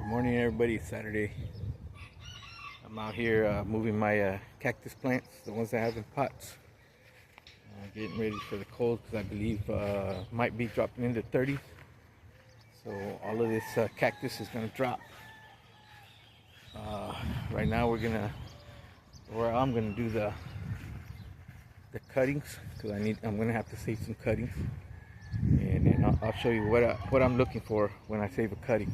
Good morning, everybody. It's Saturday. I'm out here moving my cactus plants, the ones that have in pots. Getting ready for the cold because I believe might be dropping into 30s. So all of this cactus is gonna drop. Right now I'm gonna do the cuttings because I'm gonna have to save some cuttings, and then I'll show you what I'm looking for when I save a cutting.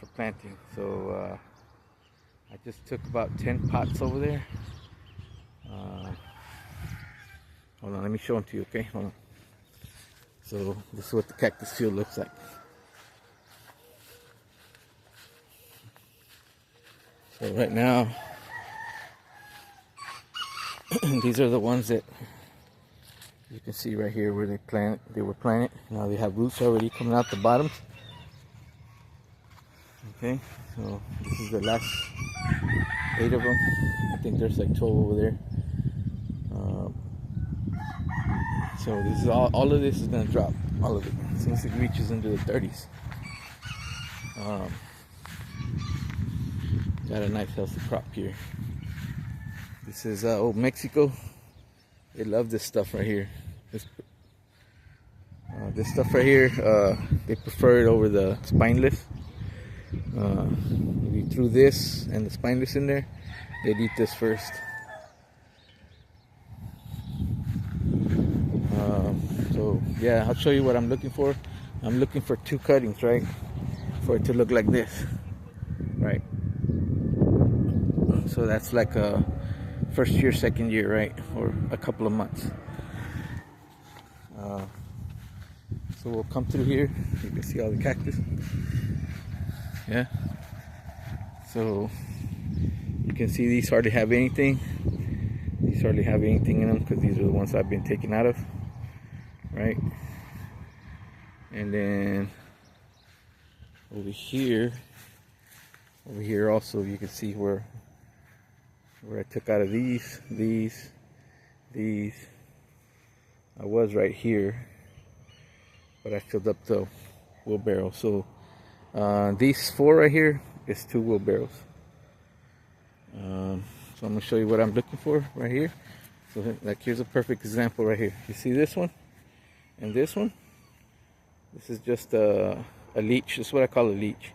For planting. So I just took about 10 pots over there. Hold on, let me show them to you, okay? Hold on. So this is what the cactus field looks like. So right now, these are the ones that you can see right here where they were planted. Now they have roots already coming out the bottoms. Okay, so this is the last 8 of them. I think there's like 12 over there. So this is all of this is gonna drop, all of it, since it reaches into the 30s. Got a nice healthy crop here. This is old Mexico. They love this stuff right here. This stuff right here, they prefer it over the spineless. If you threw this and the spineless in there, they'd eat this first. So yeah, I'll show you what I'm looking for. I'm looking for 2 cuttings, right, for it to look like this, right? So that's like a first year, second year, right, or a couple of months. So we'll come through here. You can see all the cactus. Yeah. So you can see these hardly have anything. These hardly have anything in them because these are the ones I've been taking out of, right? And then over here also you can see where I took out of these. I was right here, but I filled up the wheelbarrow. So these 4 right here is 2 wheelbarrows. So I'm gonna show you what I'm looking for right here. So like, here's a perfect example right here. You see this one and this one? This is just a leech. This is what I call a leech.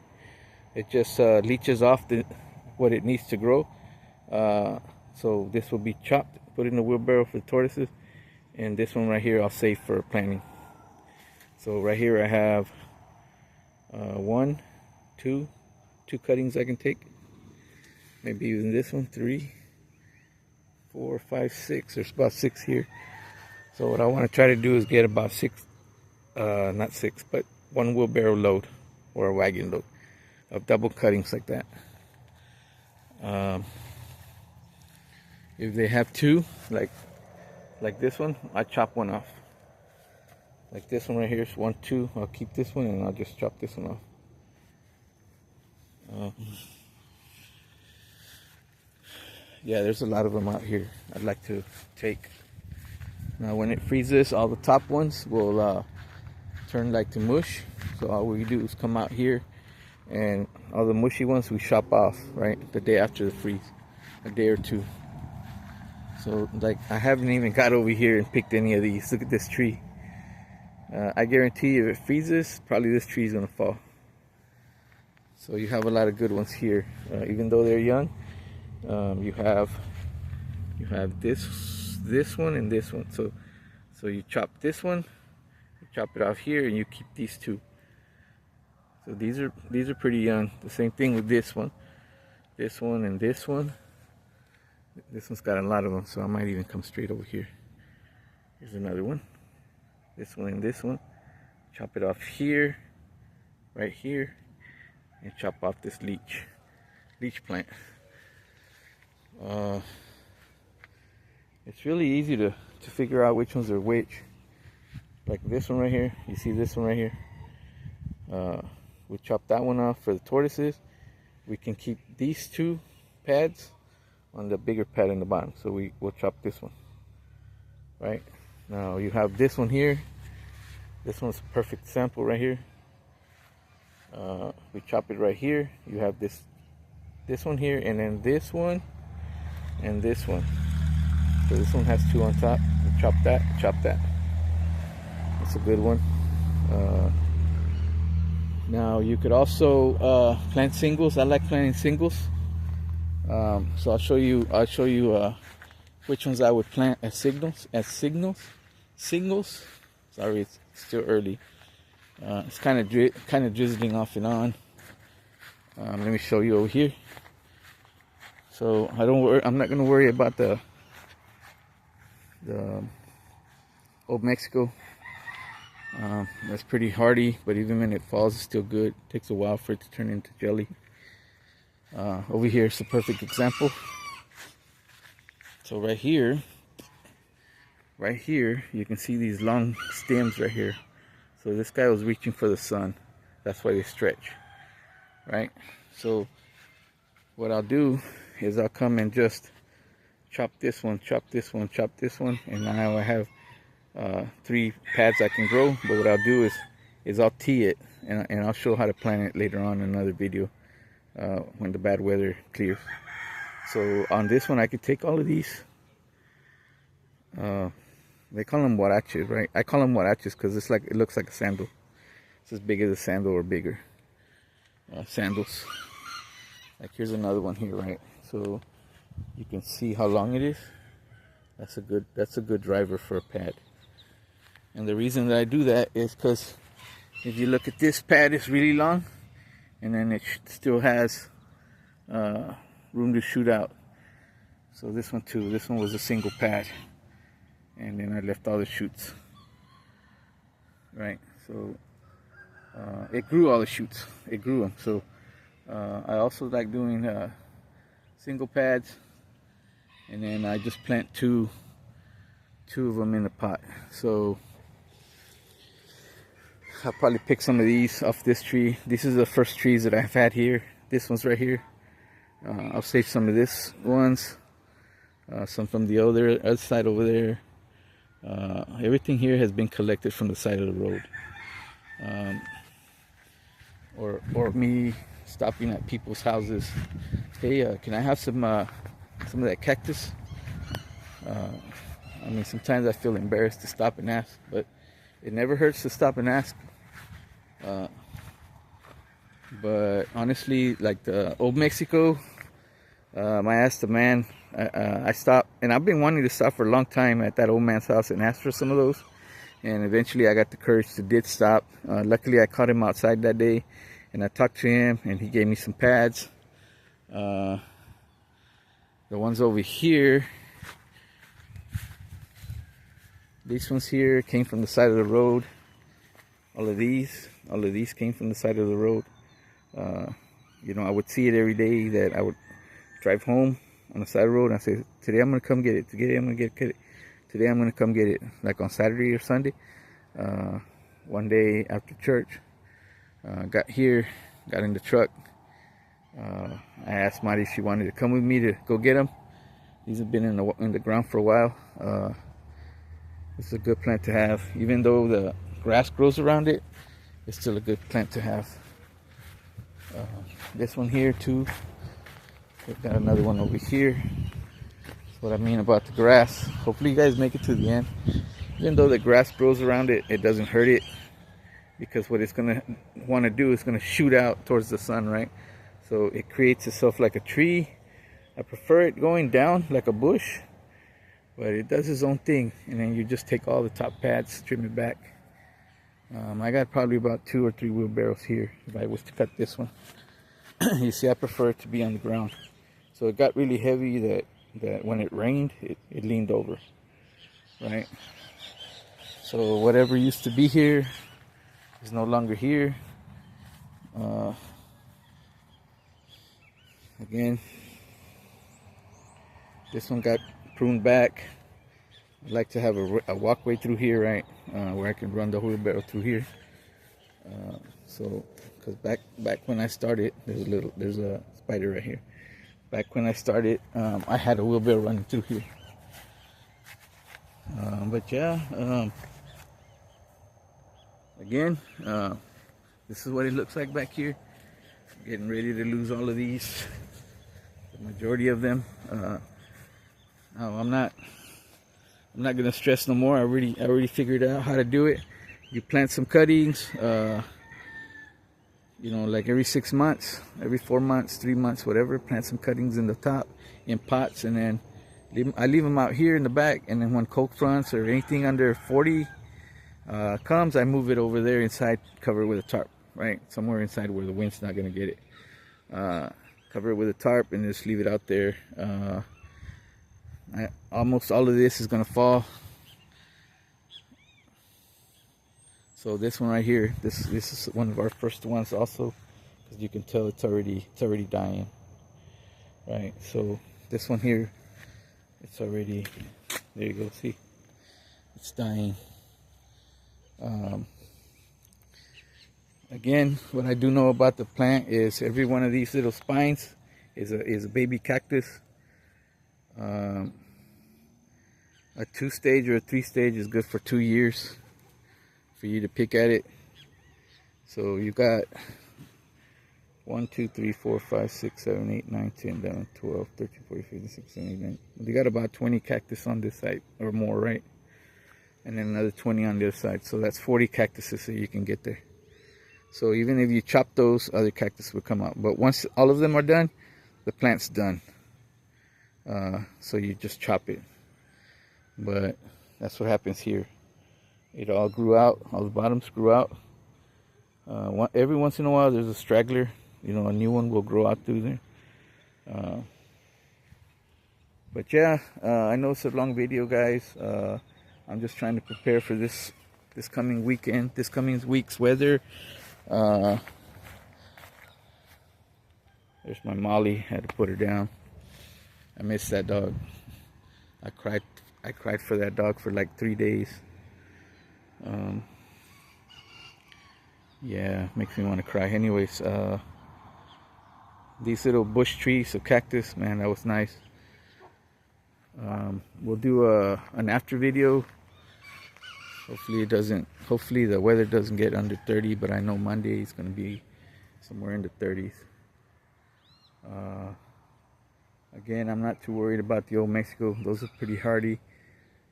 It just leaches off what it needs to grow. So this will be chopped, put in the wheelbarrow for the tortoises, and this one right here I'll save for planting. So right here I have 1, 2 cuttings I can take. Maybe even this one, 3, 4, 5, 6. There's about 6 here. So what I want to try to do is get about 6, not 6, but 1 wheelbarrow load or a wagon load of double cuttings like that. If they have 2, like this one, I chop one off. Like this one right here is 1, 2. I'll keep this one and I'll just chop this one off. Yeah, there's a lot of them out here I'd like to take. Now when it freezes, all the top ones will turn like to mush. So all we do is come out here, and all the mushy ones we chop off, right, the day after the freeze, a day or 2. So like, I haven't even got over here and picked any of these. Look at this tree. I guarantee you, if it freezes, probably this tree is gonna fall. So you have a lot of good ones here, even though they're young. You have this one and this one. So you chop this one, you chop it off here, and you keep these 2. So these are pretty young. The same thing with this one, and this one. This one's got a lot of them, so I might even come straight over here. Here's another one. This one and this one. Chop it off here, right here, and chop off this leech plant. It's really easy to figure out which ones are which. Like this one right here. You see this one right here? We chop that one off for the tortoises. We can keep these 2 pads on the bigger pad in the bottom. So we'll chop this one. Right? Now you have this one here. This one's a perfect sample right here. we chop it right here. You have this one here, and then this one, and this one. So this one has two on top. You chop that, chop that. That's a good one. Now you could also plant singles. I like planting singles. So I'll show you which ones I would plant as singles. Sorry, it's still early. It's kind of drizzling off and on. Let me show you over here. So I'm not gonna worry about the Old Mexico. That's pretty hardy, but even when it falls, it's still good. It takes a while for it to turn into jelly. Over here is a perfect example. So right here, you can see these long stems right here. So this guy was reaching for the sun. That's why they stretch, right? So what I'll do is I'll come and just chop this one, chop this one, chop this one, and now I have 3 pads I can grow. But what I'll do is I'll tee it, and I'll show how to plant it later on in another video when the bad weather clears. So on this one, I could take all of these. They call them huaraches, right? I call them huaraches because it looks like a sandal. It's as big as a sandal or bigger. Sandals. Like here's another one here, right? So you can see how long it is. That's a good driver for a pad. And the reason that I do that is because if you look at this pad, it's really long, and then it still has room to shoot out. So this one too. This one was a single pad, and then I left all the shoots. Right. So it grew all the shoots. It grew them. So I also like doing single pads, and then I just plant two of them in the pot. So I'll probably pick some of these off this tree. This is the first trees that I've had here. This one's right here. I'll save some of this ones, some from the other side over there. Everything here has been collected from the side of the road, or me stopping at people's houses. Hey, can I have some of that cactus? I mean, sometimes I feel embarrassed to stop and ask, but it never hurts to stop and ask. But honestly, like the Old Mexico, I asked the man, I stopped, and I've been wanting to stop for a long time at that old man's house and ask for some of those. And eventually I got the courage to did stop. Luckily I caught him outside that day, and I talked to him, and he gave me some pads. The ones over here, these ones here came from the side of the road. All of these came from the side of the road. You know, I would see it every day that I would drive home on the side of the road, and I say, today I'm gonna come get it. Today I'm gonna get it. Today I'm gonna come get it. Like on Saturday or Sunday. One day after church, got here, got in the truck. I asked Marty if she wanted to come with me to go get them. These have been in the ground for a while. It's a good plant to have, even though the grass grows around it. It's still a good plant to have. This one here too. We've got another one over here. That's what I mean about the grass. Hopefully you guys make it to the end. Even though the grass grows around it, it doesn't hurt it, because what it's gonna want to do is gonna shoot out towards the sun, right? So it creates itself like a tree. I prefer it going down like a bush, but it does its own thing. And then you just take all the top pads, trim it back. I got probably about 2 or 3 wheelbarrows here if I was to cut this one. You see, I prefer it to be on the ground. So it got really heavy that when it rained, it leaned over, right? So whatever used to be here is no longer here. Again, this one got pruned back. I'd like to have a walkway through here, right, where I can run the wheelbarrow through here. So, because back when I started, there's a spider right here. Back when I started, I had a wheelbarrow running through here. But yeah, again, this is what it looks like back here. Getting ready to lose all of these, the majority of them. I'm not gonna stress no more. I already figured out how to do it. You plant some cuttings, you know, like every 6 months, every 4 months, 3 months, whatever. Plant some cuttings in the top in pots, and then I leave them out here in the back. And then when cold fronts or anything under 40 comes, I move it over there inside, cover it with a tarp, right? Somewhere inside where the wind's not gonna get it. Cover it with a tarp and just leave it out there. Almost all of this is gonna fall. So this one right here, this is one of our first ones also, because you can tell it's already dying, right? So this one here, it's already, there you go, see, it's dying. Again, what I do know about the plant is every one of these little spines is a baby cactus. A 2-stage or a 3-stage is good for 2 years for you to pick at it. So you got 1, 2, 3, 4, 5, 6, 7, 8, 9, 10, 11, 12, 13, 14, 15, 16, 17, 18. You got about 20 cactus on this side or more, right? And then another 20 on the other side. So that's 40 cactuses that you can get there. So even if you chop those, other cactus will come out. But once all of them are done, the plant's done. So you just chop it. But that's what happens here. It all grew out. All the bottoms grew out. Every once in a while, there's a straggler. You know, a new one will grow out through there. But yeah, I know it's a long video, guys. I'm just trying to prepare for this coming weekend, this coming week's weather. There's my Molly. Had to put her down. I miss that dog. I cried for that dog for like 3 days. Yeah, makes me want to cry. Anyways, these little bush trees of cactus, man, that was nice. We'll do an after video. Hopefully the weather doesn't get under 30, but I know Monday is going to be somewhere in the 30s. Again, I'm not too worried about the old Mexico. Those are pretty hardy.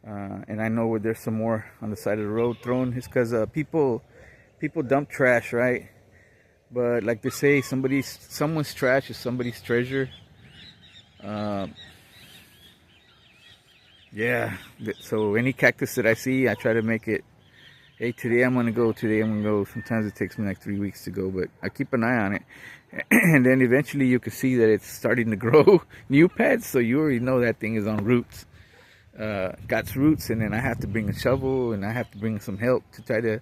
And I know where there's some more on the side of the road thrown. It's because people dump trash, right? But like they say, someone's trash is somebody's treasure. Yeah, so any cactus that I see, I try to make it, hey, today I'm gonna go. Sometimes it takes me like 3 weeks to go, but I keep an eye on it. And then eventually you can see that it's starting to grow new pads, so you already know that thing is on roots. Got roots, and then I have to bring a shovel, and I have to bring some help to try to,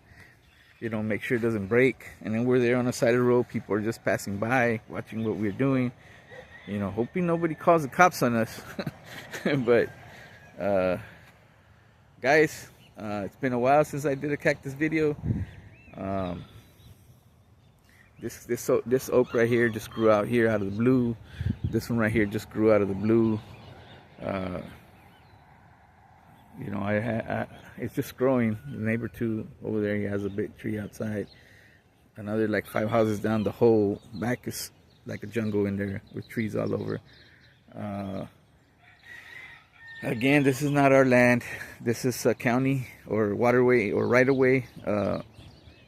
you know, make sure it doesn't break. And then we're there on the side of the road. People are just passing by, watching what we're doing, you know, hoping nobody calls the cops on us. But guys, it's been a while since I did a cactus video. This oak right here just grew out here out of the blue. This one right here just grew out of the blue. You know, it's just growing. The neighbor too over there, he has a big tree outside. Another like 5 houses down, the whole back is like a jungle in there with trees all over. Again, this is not our land. This is a county or waterway or right-of-way.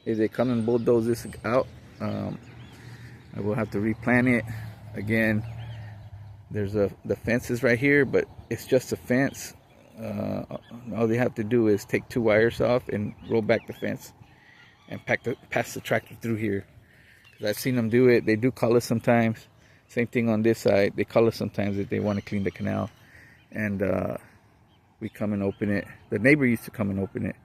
If they come and bulldoze this out, I will have to replant it. Again, there's the fence is right here, but it's just a fence. All they have to do is take 2 wires off and roll back the fence and pass the tractor through here. 'Cause I've seen them do it. They do call us sometimes. Same thing on this side. They call us sometimes if they want to clean the canal. And we come and open it. The neighbor used to come and open it.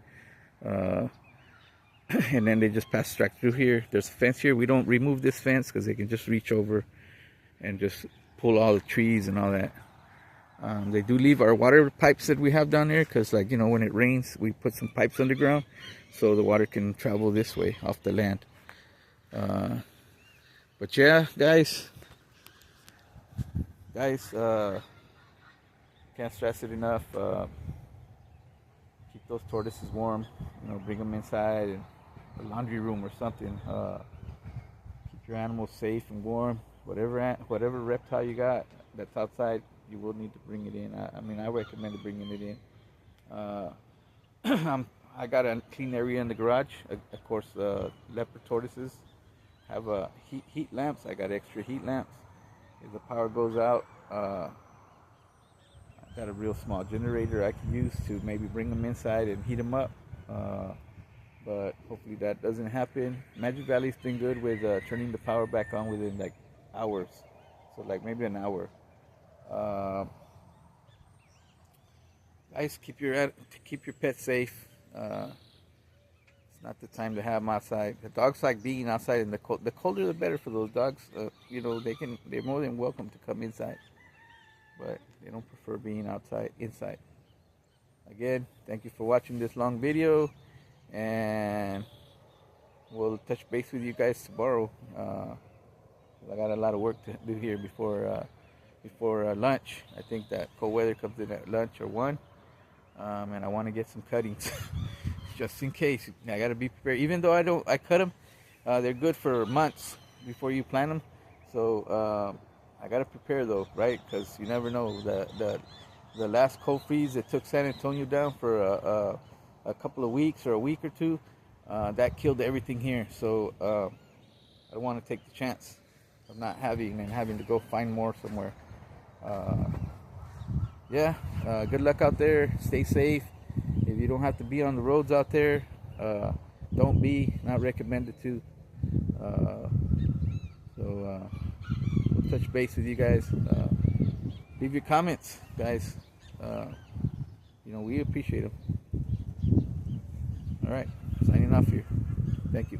And then they just pass the tractor through here. There's a fence here. We don't remove this fence because they can just reach over and just pull all the trees and all that. They do leave our water pipes that we have down there because, like, you know, when it rains, we put some pipes underground so the water can travel this way off the land. But yeah, guys, can't stress it enough. Keep those tortoises warm. You know, bring them inside and a laundry room or something. Keep your animal's safe and warm. Whatever reptile you got that's outside, you will need to bring it in. I mean, I recommend bringing it in. I got a clean area in the garage. Of course, leopard tortoises have heat lamps. I got extra heat lamps. If the power goes out, I got a real small generator I can use to maybe bring them inside and heat them up. But hopefully that doesn't happen. Magic Valley's been good with turning the power back on within like hours. So like maybe an hour. Guys, keep your pets safe. It's not the time to have them outside. The dogs like being outside in the cold. The colder the better for those dogs. You know, they're more than welcome to come inside, but they don't prefer being inside. Again, thank you for watching this long video, and we'll touch base with you guys tomorrow. I got a lot of work to do here before lunch. I think that cold weather comes in at lunch or 1, and I want to get some cuttings just in case. I got to be prepared. Even though I cut them, they're good for months before you plant them. So I got to prepare though, right? Because you never know. The last cold freeze that took San Antonio down for a couple of weeks or a week or two, that killed everything here. So I don't want to take the chance of not having to go find more somewhere. Yeah, good luck out there. Stay safe. If you don't have to be on the roads out there, don't be. Not recommended to. We'll touch base with you guys. Leave your comments, guys. You know, we appreciate them. All right, signing off here. Thank you.